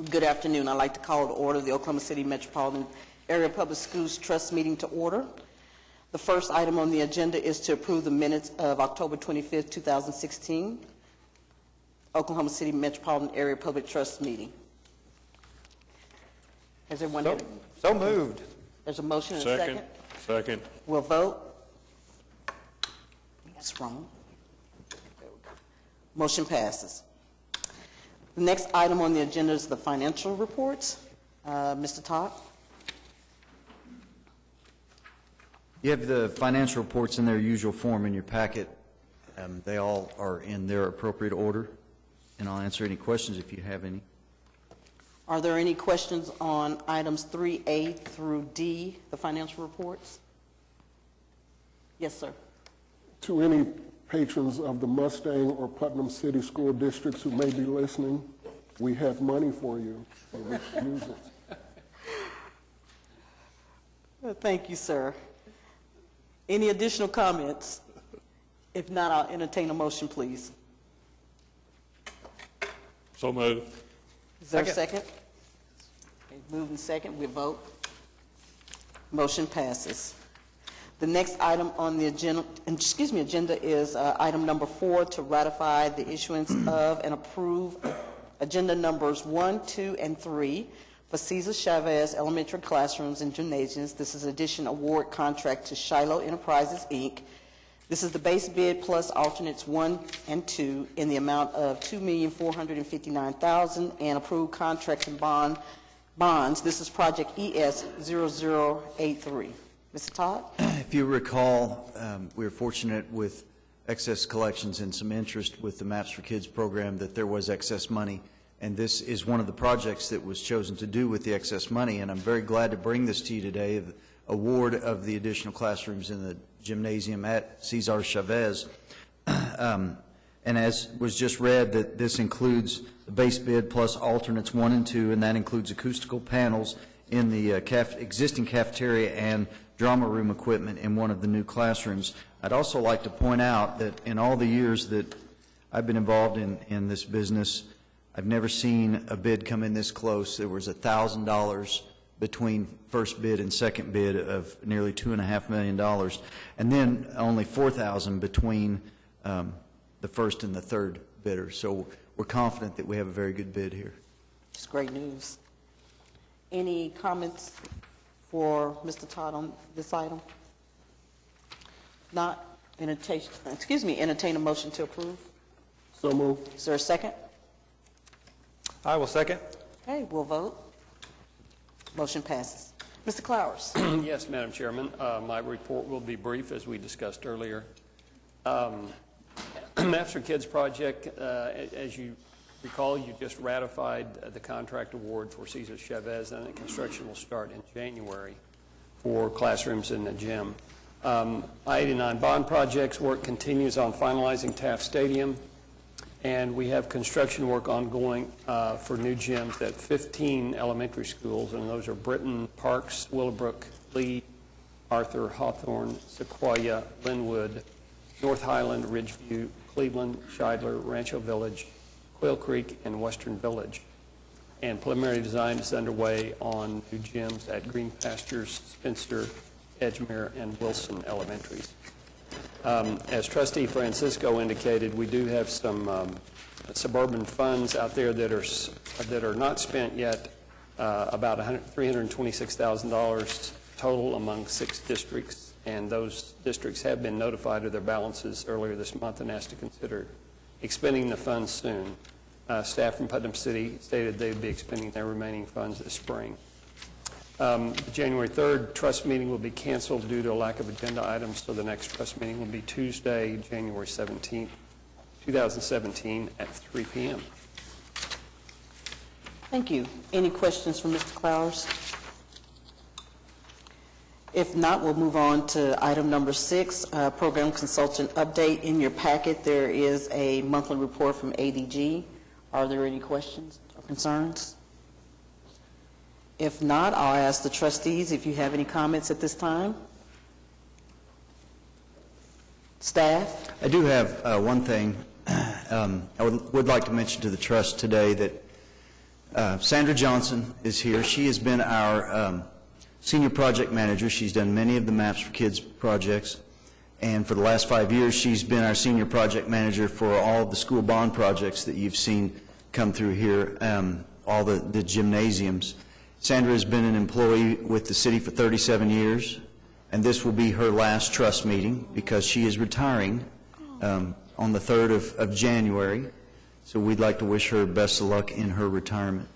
Good afternoon. I'd like to call to order the Oklahoma City Metropolitan Area Public Schools Trust meeting to order. The first item on the agenda is to approve the minutes of October 25th, 2016, Oklahoma City Metropolitan Area Public Trust meeting. Has everyone So moved. There's a motion and a second. Second. We'll vote. That's wrong. There we go. Motion passes. The next item on the agenda is the financial reports. Mr. Todd? You have the financial reports in their usual form in your packet. They all are in their appropriate order, and I'll answer any questions if you have any. Are there any questions on items 3A through D, the financial reports? Yes, sir. To any patrons of the Mustang or Putnam City School Districts who may be listening, we have money for you. Use it. Thank you, sir. Any additional comments? If not, I'll entertain a motion, please. So moved. Is there a second? Okay, moved and second, we vote. Motion passes. The next item on the agenda, is item number 4, to ratify the issuance of and approve agenda numbers 1, 2, and 3 for Cesar Chavez Elementary Classrooms and Gymnasiums. This is addition award contract to Shiloh Enterprises, Inc. This is the base bid plus alternates 1 and 2 in the amount of $2,459,000 and approved contracts and bonds. This is project ES 0083. Mr. Todd? If you recall, we were fortunate with excess collections and some interest with the Maps for Kids program that there was excess money, and this is one of the projects that was chosen to do with the excess money, and I'm very glad to bring this to you today, the award of the additional classrooms in the gymnasium at Cesar Chavez. And as was just read, that this includes the base bid plus alternates 1 and 2, and that includes acoustical panels in the existing cafeteria and drama room equipment in one of the new classrooms. I'd also like to point out that in all the years that I've been involved in this business, I've never seen a bid come in this close. There was $1,000 between first bid and second bid of nearly $2.5 million, and then only $4,000 between the first and the third bidder. So we're confident that we have a very good bid here. It's great news. Any comments for Mr. Todd on this item? Not, entertain a motion to approve. So moved. Is there a second? I will second. Okay, we'll vote. Motion passes. Mr. Clowers? Yes, Madam Chairman. My report will be brief, as we discussed earlier. Maps for Kids project, as you recall, you just ratified the contract award for Cesar Chavez, and the construction will start in January for classrooms in the gym. I-89 bond projects work continues on finalizing Taft Stadium, and we have construction work ongoing for new gyms at 15 elementary schools, and those are Britton, Parks, Willowbrook, Lee, Arthur, Hawthorne, Sequoia, Linwood, North Highland, Ridgeview, Cleveland, Shidler, Rancho Village, Quail Creek, and Western Village. And preliminary design is underway on new gyms at Green Pastures, Spencer, Edgemere, and Wilson Elementaries. As Trustee Francisco indicated, we do have some suburban funds out there that are not spent yet, about $326,000 total among 6 districts, and those districts have been notified of their balances earlier this month and asked to consider expending the funds soon. Staff from Putnam City stated they would be expending their remaining funds this spring. The January 3rd trust meeting will be canceled due to a lack of agenda items, so the next trust meeting will be Tuesday, January 17th, 2017 at 3 p.m. Thank you. Any questions from Mr. Clowers? If not, we'll move on to item number 6, program consultant update. In your packet, there is a monthly report from ADG. Are there any questions or concerns? If not, I'll ask the trustees if you have any comments at this time. Staff? I do have one thing. I would like to mention to the trust today that Sandra Johnson is here. She has been our senior project manager. She's done many of the Maps for Kids projects, and for the last 5 years, she's been our senior project manager for all of the school bond projects that you've seen come through here, all the gymnasiums. Sandra has been an employee with the city for 37 years, and this will be her last trust meeting because she is retiring on the 3rd of January. So we'd like to wish her best of luck in her retirement.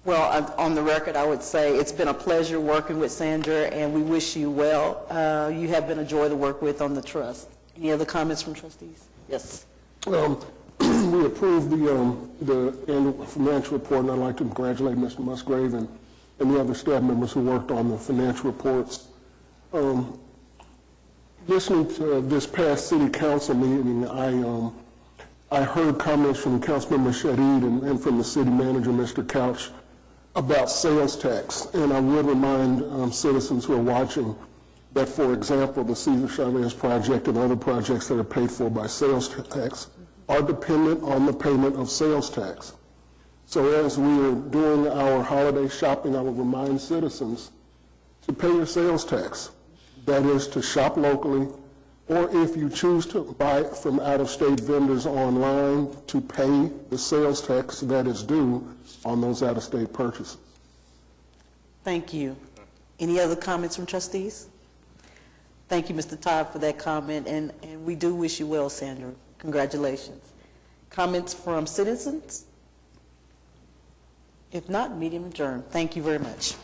Well, on the record, I would say it's been a pleasure working with Sandra, and we wish you well. You have been a joy to work with on the trust. Any other comments from trustees? Yes. We approved the annual financial report, and I'd like to congratulate Mr. Musgrave and the other staff members who worked on the financial reports. Listening to this past city council meeting, I heard comments from Councilmember Shadid and from the city manager, Mr. Couch, about sales tax. And I would remind citizens who are watching that, for example, the Cesar Chavez project and other projects that are paid for by sales tax are dependent on the payment of sales tax. So as we are doing our holiday shopping, I would remind citizens to pay your sales tax. That is to shop locally, or if you choose to buy from out-of-state vendors online, to pay the sales tax that is due on those out-of-state purchases. Thank you. Any other comments from trustees? Thank you, Mr. Todd, for that comment, and we do wish you well, Sandra. Congratulations. Comments from citizens? If not, meeting adjourned. Thank you very much.